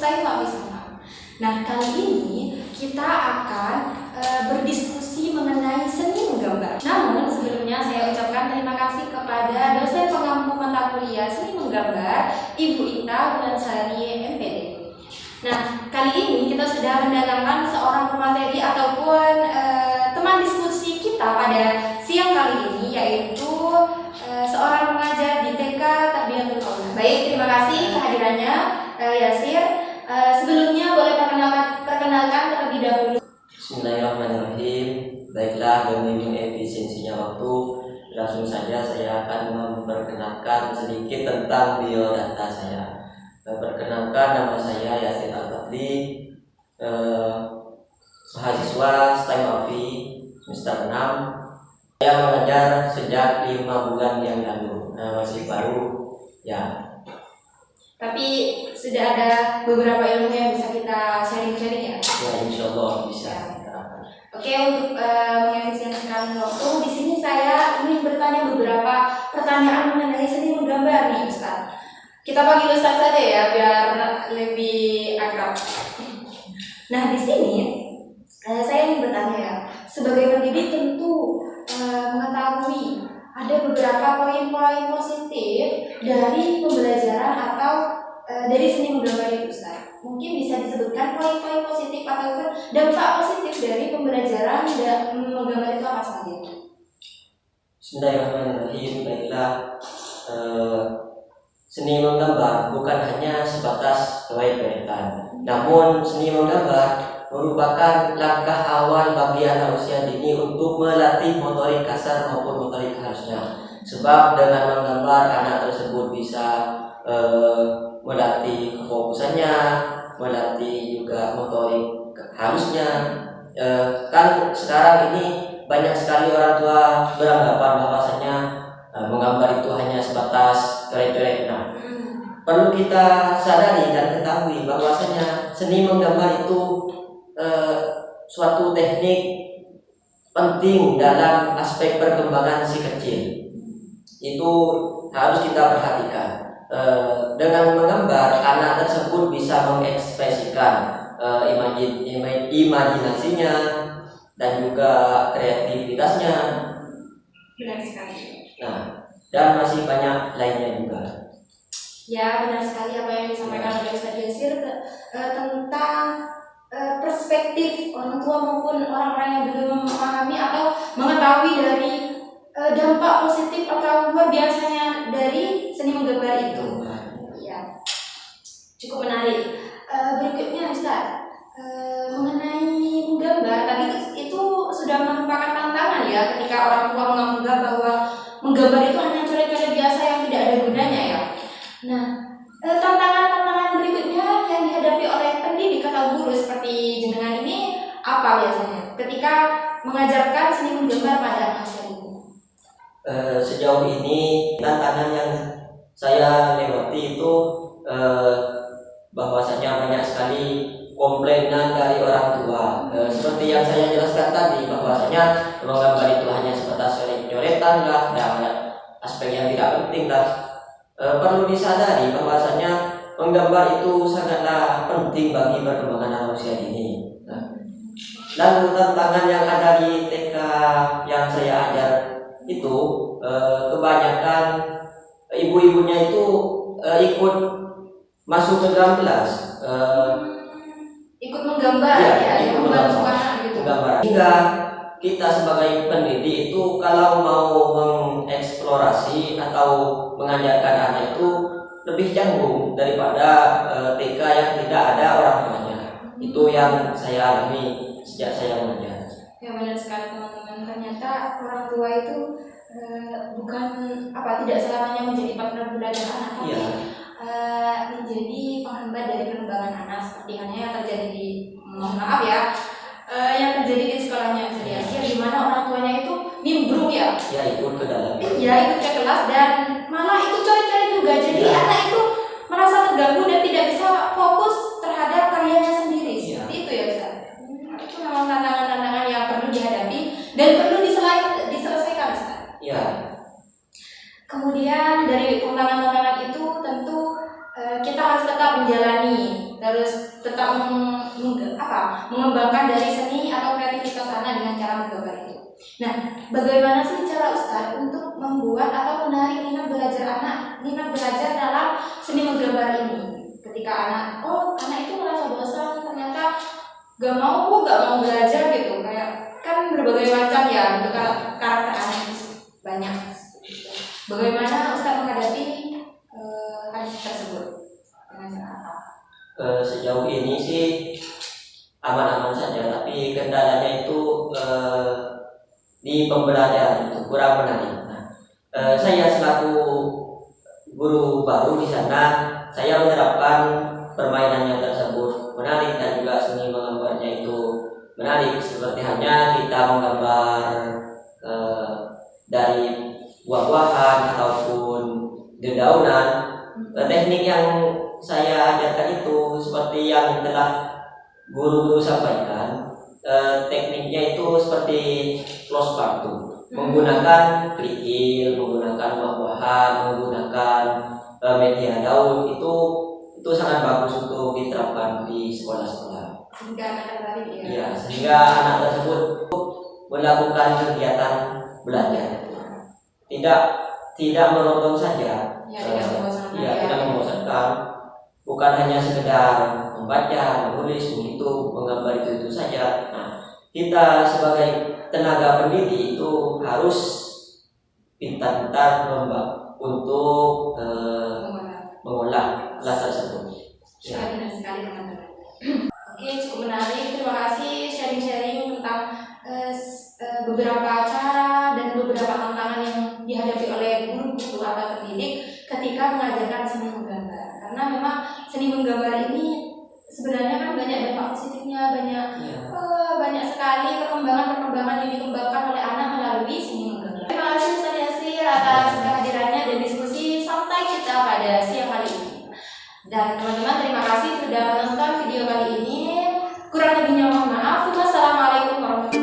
saya Mbak Wisma. Nah, kali ini kita akan berdiskusi mengenai seni menggambar. Namun sebelumnya saya ucapkan terima kasih kepada dosen pengampu mata kuliah seni menggambar Ibu Ita Wulansari MPD. Nah, kali ini kita sudah mendatangkan seorang pemateri ataupun teman diskusi kita pada siang kali ini, yaitu seorang pengajar di TK Tarbiyatul Aula. Baik, terima kasih kehadirannya Yasir. Sebelumnya boleh perkenalkan terlebih dahulu. Bismillahirrahmanirrahim. Baiklah, demi efisiensinya waktu, langsung saja saya akan memperkenalkan sedikit tentang biodata saya. Perkenalkan, nama saya Yasir Al-Qadri, mahasiswa STEM AFI semester 6. Saya mengajar sejak 5 bulan yang lalu, masih baru ya. Tapi sudah ada beberapa ilmu yang bisa kita sharing-sharing ya? Ya, insya Allah bisa. Oke, untuk mengefisiensikan waktu, di sini saya ingin bertanya beberapa pertanyaan mengenai seni menggambar nih, Ustaz. Kita panggil Ustaz saja ya, biar lebih akrab. Nah, di sini saya ingin bertanya ya, sebagai pendidik tentu mengetahui ada beberapa poin-poin positif dari pembelajaran atau dari seni menggambar itu, Ustaz. Mungkin bisa disebutkan poin-poin positif ataupun dampak positif dari pembelajaran menggambar itu apa saja? Bismillahirrahmanirrahim. Baiklah, seni menggambar bukan hanya sebatas coret-coretan, namun seni menggambar merupakan langkah awal bagi anak usia dini untuk melatih motorik kasar maupun motorik halusnya. Sebab dengan menggambar anak tersebut bisa melatih kefokusannya, melatih juga motorik halusnya. Kan sekarang ini banyak sekali orang tua beranggapan bahwasanya menggambar itu hanya sebatas coret-coret. Nah, perlu kita sadari dan ketahui bahwasanya seni menggambar itu suatu teknik penting dalam aspek perkembangan si kecil. Itu harus kita perhatikan. Dengan menggambar, anak tersebut bisa mengekspresikan imajinasinya dan juga kreativitasnya. Benar sekali. Nah, dan masih banyak lainnya juga. Ya, benar sekali apa yang disampaikan oleh Ustaz Yasir tentang perspektif orang tua maupun orang-orang yang belum memahami atau mengetahui dari dampak positif atau luar biasanya dari seni menggambar itu. Ya, cukup menarik. Berikutnya Ustaz, mengenai menggambar tadi itu sudah merupakan tantangan ya ketika orang tua menganggap bahwa menggambar itu hanya coret-coret biasa yang tidak ada gunanya ya. Nah, tantangan-tantangan berikutnya yang dihadapi oleh pendidik atau guru seperti jenengan ini apa biasanya ketika mengajarkan seni menggambar pada anak usia ini? Sejauh ini tantangan yang saya lewati itu bahwasanya banyak sekali komplainan dari orang tua. Seperti yang saya jelaskan tadi, bahwasanya menggambar itu hanya sebatas coret-coretan lah, dan aspek yang tidak penting lah. Perlu disadari bahwasanya menggambar itu sangatlah penting bagi perkembangan anak usia dini. Lalu tantangan yang ada di TK yang saya ajar itu kebanyakan ibu-ibunya itu ikut masuk ke dalam kelas, ikut menggambar ikut menggambar. Hingga kita sebagai pendidik itu kalau mau mengeksplorasi atau mengajarkan anak itu lebih canggung daripada TK yang tidak ada orang tuanya. Itu yang saya alami sejak saya mengajar. Ya, benar sekali teman-teman. Ternyata orang tua itu bukan tidak selamanya menjadi partner belajar anak, tapi menjadi penghambat dari perkembangan anak, seperti halnya yang terjadi di yang terjadi di sekolahnya Yasir, di mana orang tuanya itu nimbrung ya ikut ke dalam, ikut ke kelas dan malah ikut coret-coret juga. Jadi anak itu merasa terganggu dan tidak bisa fokus terhadap karyanya sendiri. Seperti itu ya Ustaz. Itu memang tantangan-tantangan yang perlu dihadapi dan perlu diselesaikan Ustaz. Ya. Kemudian dari tantangan-tantangan itu tentu kita harus tetap menjalani, terus tetap mengembangkan dari seni atau kreativitas anak dengan cara menggambar itu. Nah, bagaimana sih cara Ustadz untuk membuat atau menarik minat belajar dalam seni menggambar ini? Ketika anak itu merasa bosan, ternyata gak mau belajar gitu, kayak kan berbagai macam ya untuk karakter anak itu banyak. Bagaimana Ustadz menghadapi hal tersebut? Dengan cara apa? Sejauh ini sih aman-aman saja, tapi kendalanya itu di pembelajaran itu kurang menarik. Nah, saya selaku guru baru di sana, saya menerapkan permainannya tersebut menarik dan juga seni menggambarnya itu menarik, seperti halnya kita menggambar dari buah-buahan ataupun dedaunan. Teknik yang saya ajarkan itu seperti yang telah guru-guru sampaikan. Tekniknya itu seperti close partu, menggunakan kerikil, menggunakan buah-buahan, menggunakan media daun, itu sangat bagus untuk diterapkan di sekolah-sekolah. Sehingga anak tersebut melakukan kegiatan belajar, tidak menonton saja, tidak membosankan, bukan hanya sekedar membaca, menulis, begitu, menggambar itu saja. Nah, kita sebagai tenaga pendidik itu harus pintar-pintar untuk mengolah kelas tersebut. Benar sekali teman-teman. Oke, cukup menarik. Terima kasih sharing-sharing tentang beberapa cara dan beberapa tantangan yang dihadapi oleh guru atau pendidik ketika mengajarkan seni menggambar. Karena memang seni menggambar ini sebenarnya kan banyak dampak positifnya, banyak sekali perkembangan yang dikembangkan oleh anak melalui seni menggambar. Terima kasih Ustaz Yasir atas kehadirannya dan diskusi santai kita pada siang kali ini. Dan teman-teman, terima kasih sudah menonton video kali ini. Kurang lebihnya mohon maaf. Wassalamualaikum warahmatullahi wabarakatuh.